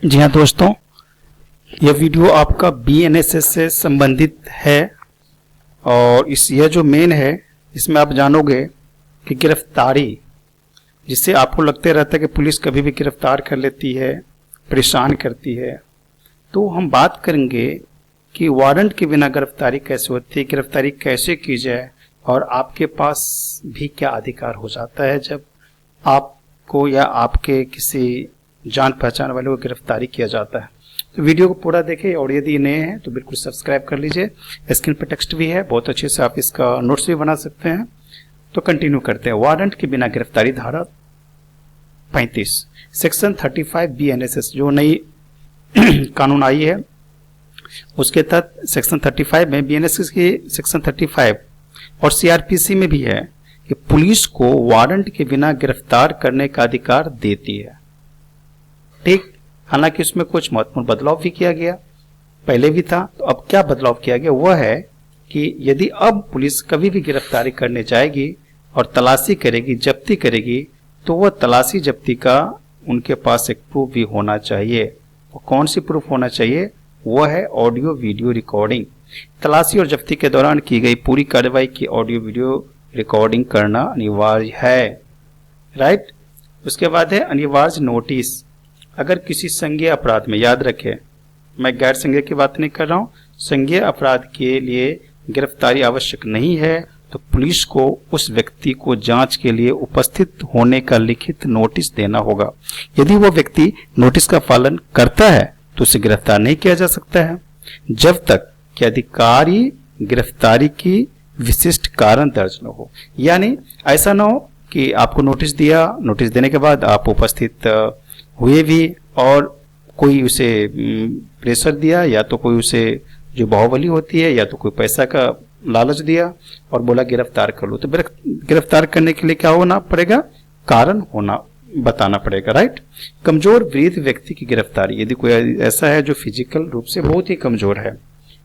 जी हाँ दोस्तों, यह वीडियो आपका BNSS से संबंधित है और यह जो मेन है इसमें आप जानोगे कि गिरफ्तारी, जिससे आपको लगते रहता है कि पुलिस कभी भी गिरफ्तार कर लेती है, परेशान करती है। तो हम बात करेंगे कि वारंट के बिना गिरफ्तारी कैसे होती है, गिरफ्तारी कैसे की जाए और आपके पास भी क्या अधिकार हो जाता है जब आपको या आपके किसी जान पहचान वाले को गिरफ्तारी किया जाता है। तो वीडियो को पूरा देखें और यदि नए हैं तो बिल्कुल सब्सक्राइब कर लीजिए। स्क्रीन पर टेक्स्ट भी है, बहुत अच्छे से आप इसका नोट्स भी बना सकते हैं। तो कंटिन्यू करते हैं। वारंट के बिना गिरफ्तारी, धारा 35 सेक्शन 35 BNSS जो नई कानून आई है उसके तहत सेक्शन 35 में BNSS की सेक्शन 35 और CRPC में भी है कि पुलिस को वारंट के बिना गिरफ्तार करने का अधिकार देती है। ठीक, हालांकि उसमें कुछ महत्वपूर्ण बदलाव भी किया गया, पहले भी था। तो अब क्या बदलाव किया गया वह है कि यदि अब पुलिस कभी भी गिरफ्तारी करने जाएगी और तलाशी करेगी, जब्ती करेगी, तो वह तलाशी जब्ती का उनके पास एक प्रूफ भी होना चाहिए। वो कौन सी प्रूफ होना चाहिए? वह है ऑडियो वीडियो रिकॉर्डिंग। तलाशी और जब्ती के दौरान की गई पूरी कार्रवाई की ऑडियो वीडियो रिकॉर्डिंग करना अनिवार्य है। राइट। उसके बाद है अनिवार्य नोटिस। अगर किसी संज्ञेय अपराध में, याद रखें मैं गैर संज्ञेय की बात नहीं कर रहा हूं, संज्ञेय अपराध के लिए गिरफ्तारी आवश्यक नहीं है तो पुलिस को उस व्यक्ति को जांच के लिए उपस्थित होने का लिखित नोटिस देना होगा। यदि वो व्यक्ति नोटिस का पालन करता है तो उसे गिरफ्तार नहीं किया जा सकता है जब तक कि अधिकारी गिरफ्तारी की विशिष्ट कारण दर्ज न हो। यानी ऐसा न हो कि आपको नोटिस दिया, नोटिस देने के बाद आप उपस्थित हुए भी और कोई उसे प्रेशर दिया, या तो कोई उसे जो बाहुबली होती है, या तो कोई पैसा का लालच दिया और बोला गिरफ्तार कर लो। तो गिरफ्तार करने के लिए क्या होना पड़ेगा? कारण होना बताना पड़ेगा। राइट। कमजोर वृद्ध व्यक्ति की गिरफ्तारी, यदि कोई ऐसा है जो फिजिकल रूप से बहुत ही कमजोर है,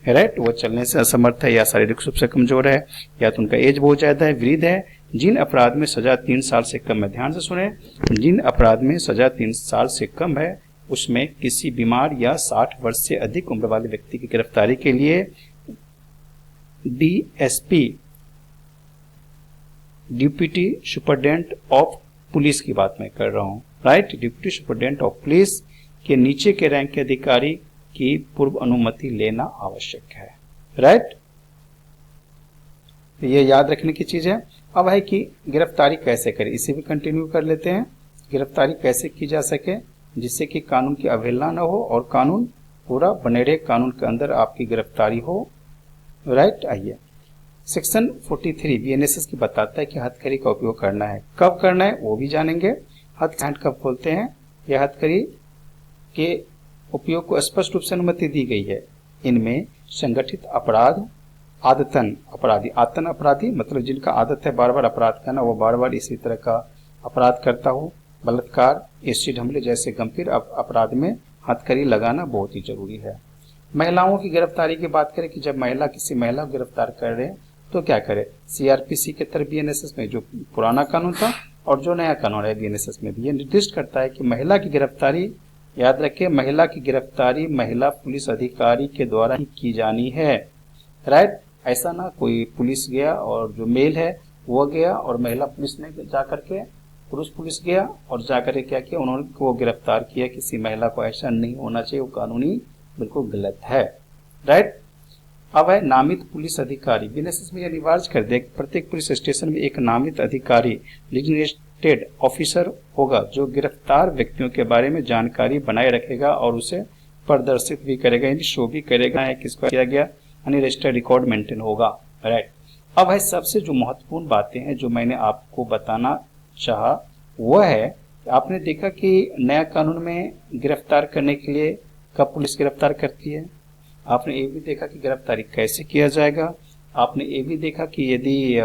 राइट, वो चलने से असमर्थ है या शारीरिक रूप से कमजोर है या तो उनका एज बहुत ज्यादा है, वृद्ध है, जिन अपराध में सजा 3 साल से कम है, ध्यान से सुने, जिन अपराध में सजा 3 साल से कम है उसमें किसी बीमार या 60 वर्ष से अधिक उम्र वाले व्यक्ति की गिरफ्तारी के लिए DSP, deputy superintendent of police की बात मैं कर रहा हूं। Right. Deputy superintendent of police के नीचे के रैंक के अधिकारी की पूर्व अनुमति लेना आवश्यक है। राइट। ये याद रखने की चीज है। अब है कि गिरफ्तारी कैसे करें, इसे भी कंटिन्यू कर लेते हैं। गिरफ्तारी कैसे की जा सके जिससे कि कानून की अवहेलना न हो और कानून पूरा बने रहे, कानून के अंदर आपकी गिरफ्तारी हो। राइट। आइए, सेक्शन 43 BNSS की बताता है कि हथकड़ी का उपयोग करना है, कब करना है वो भी जानेंगे। हैंड कब खोलते हैं, यह हथकड़ी के उपयोग को स्पष्ट रूप से अनुमति दी गई है। इनमें संगठित अपराध, आदतन अपराधी, आतन अपराधी मतलब जिनका आदत है बार बार अपराध करना, वो बार बार इसी तरह का अपराध करता हो, बलात्कार, एसिड हमले जैसे गंभीर अपराध में हथकड़ी लगाना बहुत ही जरूरी है। महिलाओं की गिरफ्तारी की बात करें कि जब महिला किसी महिला को गिरफ्तार कर रहे हैं तो क्या करे, CRPC के तरफ BNSS में जो पुराना कानून था और जो नया कानून है BNSS में भी ये निर्दिष्ट करता है कि महिला की गिरफ्तारी, याद रखें, महिला की गिरफ्तारी महिला पुलिस अधिकारी के द्वारा ही की जानी है। राइट। ऐसा ना कोई पुलिस गया और जो मेल है वो गया और महिला पुलिस ने जाकर के, पुरुष पुलिस गया और जाकर के क्या किया, उन्होंने को गिरफ्तार किया किसी महिला को। ऐसा नहीं होना चाहिए, वो कानूनी बिल्कुल गलत है। राइट। अब है नामित पुलिस अधिकारी। BNSS में अनिवार्य कर दे प्रत्येक पुलिस स्टेशन में एक नामित अधिकारी, डेजिग्नेटेड ऑफिसर होगा जो गिरफ्तार व्यक्तियों के बारे में जानकारी बनाए रखेगा और उसे प्रदर्शित भी करेगा, यानी शो भी करेगा है किसको किया गया, यानी रजिस्टर्ड रिकॉर्ड मेंटेन होगा। राइट। अब है सबसे जो महत्वपूर्ण बातें हैं जो मैंने आपको बताना चाहा वह है, आपने देखा कि नया कानून में गिरफ्तार करने के लिए कब पुलिस गिरफ्तार करती है, आपने ये भी देखा कि गिरफ्तारी कैसे किया जाएगा, आपने ये भी देखा कि यदि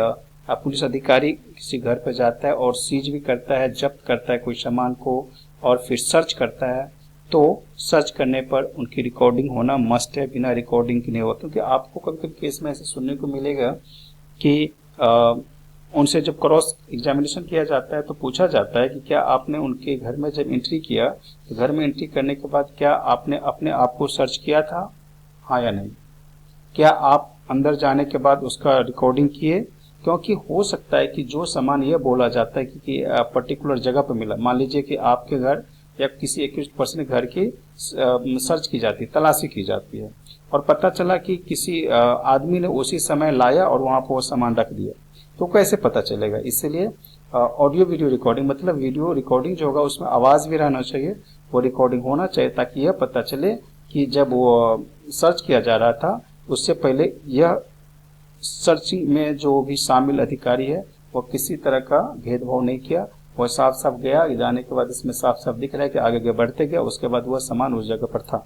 पुलिस अधिकारी किसी घर पर जाता है और सीज भी करता है, जब्त करता है कोई सामान को और फिर सर्च करता है, तो सर्च करने पर उनकी रिकॉर्डिंग होना मस्ट है, बिना रिकॉर्डिंग के नहीं होता। क्योंकि आपको कभी कभी केस में ऐसे सुनने को मिलेगा कि उनसे जब क्रॉस एग्जामिनेशन किया जाता है तो पूछा जाता है कि क्या आपने उनके घर में जब एंट्री किया तो घर में एंट्री करने के बाद क्या आपने अपने आप को सर्च किया था, हाँ या नहीं। क्या आप अंदर जाने के बाद उसका रिकॉर्डिंग किए, क्योंकि हो सकता है कि जो सामान यह बोला जाता है कि पर्टिकुलर जगह पर मिला, मान लीजिए कि आपके घर या किसी एक्यूज्ड पर्सन के घर की सर्च की जाती है, तलाशी की जाती है और पता चला कि किसी आदमी ने उसी समय लाया और वहां पर वो सामान रख दिया, तो कैसे पता चलेगा। इसलिए ऑडियो वीडियो रिकॉर्डिंग मतलब वीडियो रिकॉर्डिंग जो होगा उसमें आवाज भी रहना चाहिए, वो रिकॉर्डिंग होना चाहिए ताकि यह पता चले कि जब वो सर्च किया जा रहा था उससे पहले यह सर्चिंग में जो भी शामिल अधिकारी है वो किसी तरह का भेदभाव नहीं किया, वह साफ साफ गया, जाने के बाद इसमें साफ साफ दिख रहा है कि आगे बढ़ते गया, उसके बाद वह सामान उस जगह पर था।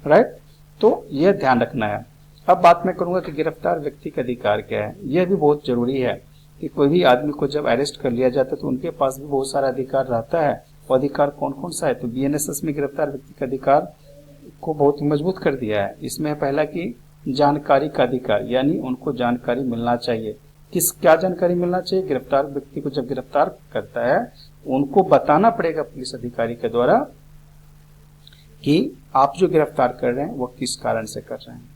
राइट, तो यह ध्यान रखना है। अब बात मैं करूंगा कि गिरफ्तार व्यक्ति का अधिकार क्या है। यह भी बहुत जरूरी है कि कोई भी आदमी को जब अरेस्ट कर लिया जाता है तो उनके पास भी बहुत सारा अधिकार रहता है। वो अधिकार कौन कौन सा है, तो बीएनएसएस में गिरफ्तार व्यक्ति का अधिकार को बहुत मजबूत कर दिया है। इसमें पहला कि जानकारी का अधिकार, यानी उनको जानकारी मिलना चाहिए। क्या जानकारी मिलना चाहिए, गिरफ्तार व्यक्ति को जब गिरफ्तार करता है उनको बताना पड़ेगा पुलिस अधिकारी के द्वारा कि आप जो गिरफ्तार कर रहे हैं वो किस कारण से कर रहे हैं।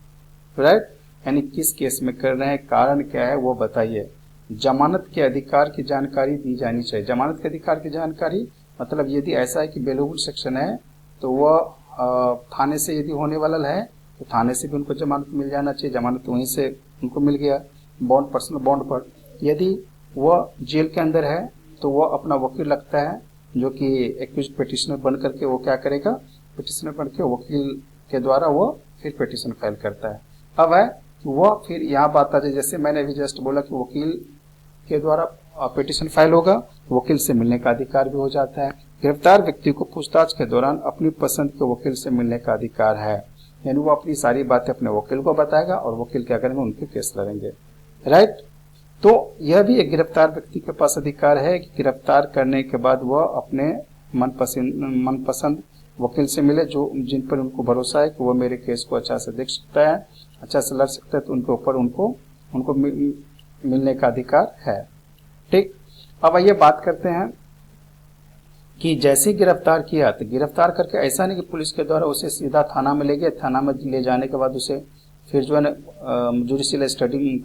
राइट, यानी किस केस में कर रहे हैं, कारण क्या है वो बताइए। जमानत के अधिकार की जानकारी दी जानी चाहिए। जमानत के अधिकार की जानकारी मतलब यदि ऐसा है कि बेलेबल सेक्शन है तो वह थाने से यदि होने वाला है तो थाने से भी उनको जमानत मिल जाना चाहिए, जमानत वहीं से उनको मिल गया बॉन्ड, पर्सनल बॉन्ड पर। यदि वह जेल के अंदर है तो वह अपना वकील लगता है जो कि एक्यूज्ड पिटिशनर बन करके वो क्या करेगा, पिटिशनर बन के वकील के द्वारा वो फिर पिटिशन फाइल करता है। अब है वह फिर यहाँ बात आ जाए, जैसे मैंने अभी जस्ट बोला कि वकील के द्वारा पिटिशन फाइल होगा, वकील से मिलने का अधिकार भी हो जाता है। गिरफ्तार व्यक्ति को पूछताछ के दौरान अपनी पसंद के वकील से मिलने का अधिकार है, यानी वो अपनी सारी बातें अपने वकील को बताएगा और वकील क्या करेंगे, उनके केस लड़ेंगे। राइट, तो यह भी एक गिरफ्तार व्यक्ति के पास अधिकार है कि गिरफ्तार करने के बाद वह अपने मनपसंद वकील से मिले, जो जिन पर उनको भरोसा है कि वो मेरे केस को अच्छा से देख सकता है, अच्छा से लड़ सकता है, तो उनके ऊपर उनको मिलने का अधिकार है। ठीक, अब आइए बात करते हैं कि जैसे गिरफ्तार किया तो गिरफ्तार करके ऐसा नहीं कि पुलिस के द्वारा उसे सीधा थाना में ले गए, थाना में ले जाने के बाद उसे फिर जो है ना जुडिशियल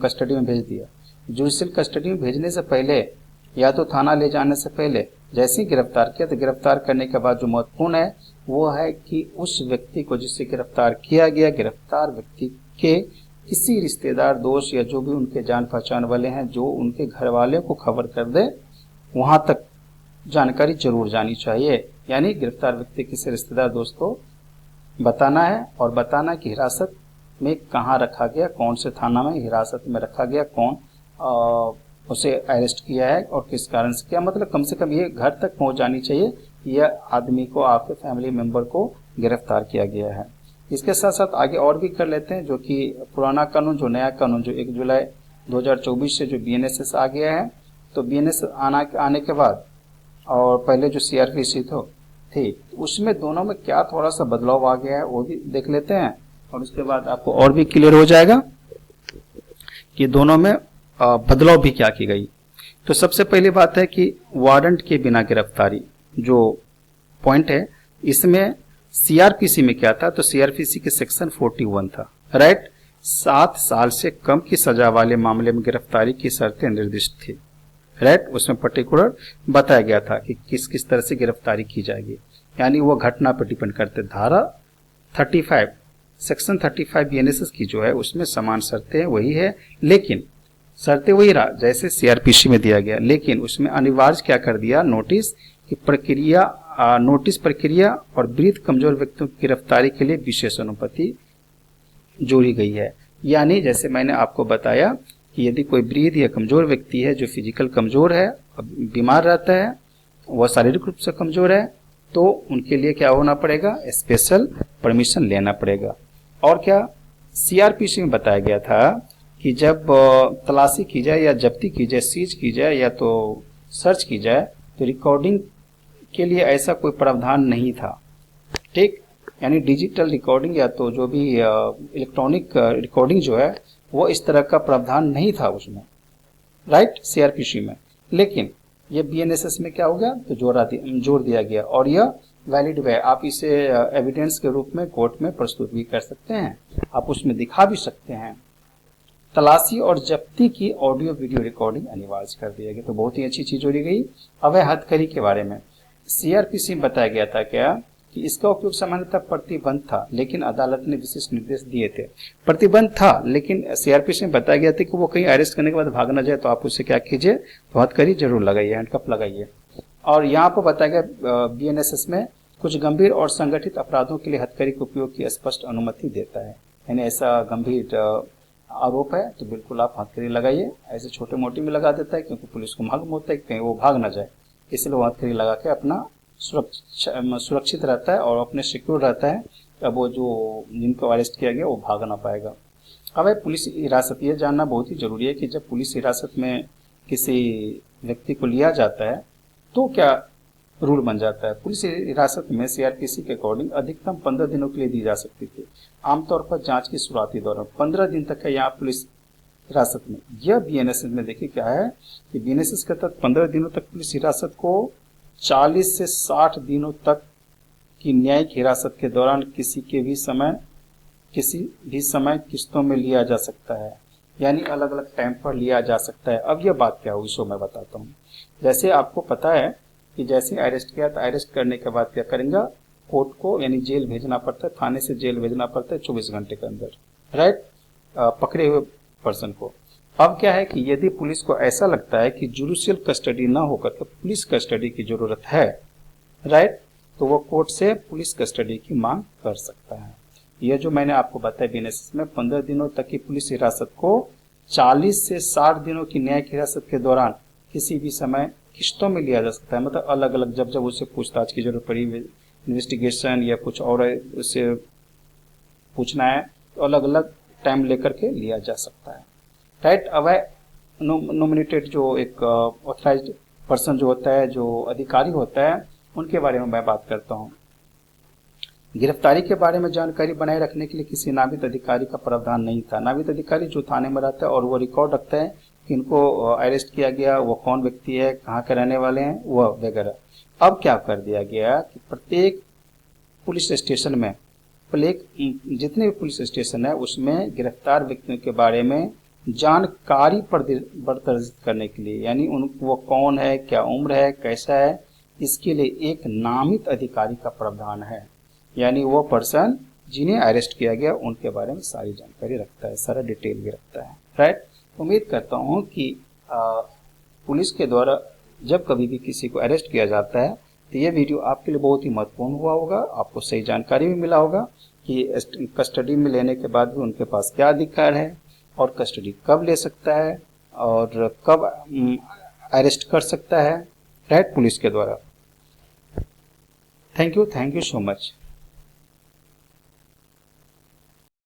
कस्टडी में भेज दिया। जुडिशियल कस्टडी में भेजने से पहले या तो थाना ले जाने से पहले जैसे ही गिरफ्तार किया तो गिरफ्तार करने के बाद जो महत्वपूर्ण है वो है कि उस व्यक्ति को जिससे गिरफ्तार किया गया, गिरफ्तार व्यक्ति के किसी रिश्तेदार, दोस्त या जो भी उनके जान पहचान वाले हैं जो उनके घर वाले को खबर कर दे, वहां तक जानकारी जरूर जानी चाहिए। यानी गिरफ्तार व्यक्ति किसी रिश्तेदार दोस्त को बताना है और बताना कि हिरासत में कहाँ रखा गया, कौन से थाना में हिरासत में रखा गया, कौन उसे अरेस्ट किया है और किस कारण से किया। मतलब कम से कम ये घर तक पहुंच जानी चाहिए यह आदमी को, आपके फैमिली मेंबर को गिरफ्तार किया गया है। इसके साथ साथ आगे और भी कर लेते हैं, जो कि पुराना कानून, जो नया कानून जो 1 जुलाई 2024 से जो बीएनएसएस आ गया है, तो बीएनएसएस आने के बाद और पहले जो सीआरपीसी थी उसमें दोनों में क्या थोड़ा सा बदलाव आ गया है वो भी देख लेते हैं और उसके बाद आपको और भी क्लियर हो जाएगा कि दोनों में बदलाव भी क्या की गई। तो सबसे पहली बात है कि वारंट के बिना गिरफ्तारी जो पॉइंट है, इसमें सीआरपीसी में क्या था, तो सीआरपीसी के सेक्शन 41 था। राइट, 7 साल से कम की सजा वाले मामले में गिरफ्तारी की शर्तें निर्दिष्ट थी। राइट, उसमें पर्टिकुलर बताया गया था कि किस किस तरह से गिरफ्तारी की जाएगी, यानी वो घटना पर डिपेंड करते। धारा 35 सेक्शन 35 बीएनएसएस की जो है उसमें समान शर्तें वही है, लेकिन शर्तें वही रहा जैसे सीआरपीसी में दिया गया, लेकिन उसमें अनिवार्य क्या कर दिया, नोटिस की प्रक्रिया, नोटिस प्रक्रिया और वृद्ध कमजोर व्यक्तियों की गिरफ्तारी के लिए विशेष अनुमति जोड़ी गई है। यानी जैसे मैंने आपको बताया कि यदि कोई वृद्ध या कमजोर व्यक्ति है जो फिजिकल कमजोर है, बीमार रहता है, वह शारीरिक रूप से कमजोर है, तो उनके लिए क्या होना पड़ेगा, स्पेशल परमिशन लेना पड़ेगा। और क्या सीआरपीसी में बताया गया था कि जब तलाशी की जाए या जब्ती की जाए, सीज की जाए या तो सर्च की जाए, तो रिकॉर्डिंग के लिए ऐसा कोई प्रावधान नहीं था। ठीक, यानी डिजिटल रिकॉर्डिंग या तो जो भी इलेक्ट्रॉनिक रिकॉर्डिंग जो है वो इस तरह का प्रावधान नहीं था उसमें। राइट, सीआरपीसी में। लेकिन ये बीएनएसएस में क्या हो गया, तो जोड़ दिया गया और यह वैलिड है। आप इसे एविडेंस के रूप में कोर्ट में प्रस्तुत भी कर सकते हैं, आप उसमें दिखा भी सकते हैं। तलाशी और जब्ती की ऑडियो वीडियो रिकॉर्डिंग अनिवार्य कर दिया गया, तो बहुत ही अच्छी चीज जोड़ी गई। अवैध हथकरी के बारे में सीआरपीसी में बताया गया था क्या कि इसका उपयोग सामान्यतः प्रतिबंध था, लेकिन अदालत ने विशेष निर्देश दिए थे। प्रतिबंध था, लेकिन सीआरपीसी में बताया गया था कि वो कहीं अरेस्ट करने के बाद भाग न जाए, तो आप उससे क्या कीजिए, तो हथकड़ी जरूर लगाइए, हैंडकफ लगाइए। और यहाँ पर बताया गया बीएनएसएस में कुछ गंभीर और संगठित अपराधों के लिए हथकड़ी के उपयोग की स्पष्ट अनुमति देता है। यानी ऐसा गंभीर आरोप है तो बिल्कुल आप हथकड़ी लगाइए। ऐसे छोटे मोटे में लगा देता है क्योंकि पुलिस को मालूम होता है कि कहीं वो भाग ना जाए, इसलिए वो हथकड़ी लगा के अपना सुरक्षित रहता है और अपने सिक्योर रहता है। अब वो जो जिनको अरेस्ट किया गया वो भाग ना पाएगा। अब पुलिस हिरासत, ये जानना बहुत ही जरूरी है कि जब पुलिस हिरासत में किसी व्यक्ति को लिया जाता है तो क्या रूल बन जाता है। पुलिस हिरासत में सीआरपीसी के अकॉर्डिंग अधिकतम 15 दिनों के लिए दी जा सकती थी। आमतौर पर जांच के शुरुआती दौरान 15 दिन तक है यहाँ पुलिस हिरासत में। यह बीएनएसएस में देखिए क्या है कि बीएनएसएस के तहत 15 दिनों तक पुलिस हिरासत को 40 से 60 दिनों तक की न्यायिक हिरासत के दौरान किसी भी समय किस्तों में लिया जा सकता है, यानी अलग अलग टाइम पर लिया जा सकता है। अब यह बात क्या हुई सो मैं बताता हूँ। जैसे आपको पता है कि जैसे अरेस्ट किया तो अरेस्ट करने के बाद क्या करेंगे, कोर्ट को यानी जेल भेजना पड़ता है, थाने से जेल भेजना पड़ता है 24 घंटे के अंदर, राइट, पकड़े हुए पर्सन को। अब क्या है कि यदि पुलिस को ऐसा लगता है कि जुडिशियल कस्टडी ना होकर के पुलिस कस्टडी की जरूरत है, राइट, तो वो कोर्ट से पुलिस कस्टडी की मांग कर सकता है। यह जो मैंने आपको बताया बीएनएसएस में 15 दिनों तक की पुलिस हिरासत को 40 से 60 दिनों की न्यायिक हिरासत के दौरान किसी भी समय किस्तों में लिया जा सकता है। मतलब अलग अलग जब उसे पूछताछ की जरूरत पड़ी, इन्वेस्टिगेशन या कुछ और उससे पूछना है, तो अलग अलग टाइम लेकर के लिया जा सकता है, राइट। अवैध नॉमिनेटेड जो एक ऑथराइज्ड पर्सन जो होता है, जो अधिकारी होता है, उनके बारे में मैं बात करता हूँ। गिरफ्तारी के बारे में जानकारी बनाए रखने के लिए किसी नामित अधिकारी का प्रावधान नहीं था। नामित अधिकारी जो थाने में रहता है और वो रिकॉर्ड रखता है कि इनको अरेस्ट किया गया, वो कौन व्यक्ति है, कहाँ के रहने वाले हैं, वह वगैरह। अब क्या कर दिया गया कि प्रत्येक पुलिस स्टेशन में, जितने भी पुलिस स्टेशन है उसमें गिरफ्तार व्यक्तियों के बारे में जानकारी दर्ज करने के लिए, यानी वो कौन है, क्या उम्र है, कैसा है, इसके लिए एक नामित अधिकारी का प्रावधान है। यानी वो पर्सन जिन्हें अरेस्ट किया गया उनके बारे में सारी जानकारी रखता है, सारा डिटेल भी रखता है, राइट। उम्मीद करता हूँ कि पुलिस के द्वारा जब कभी भी किसी को अरेस्ट किया जाता है तो ये वीडियो आपके लिए बहुत ही महत्वपूर्ण हुआ होगा। आपको सही जानकारी भी मिला होगा कि कस्टडी में लेने के बाद भी उनके पास क्या अधिकार है और कस्टडी कब ले सकता है और कब अरेस्ट कर सकता है, राइट, पुलिस के द्वारा। Thank you so much.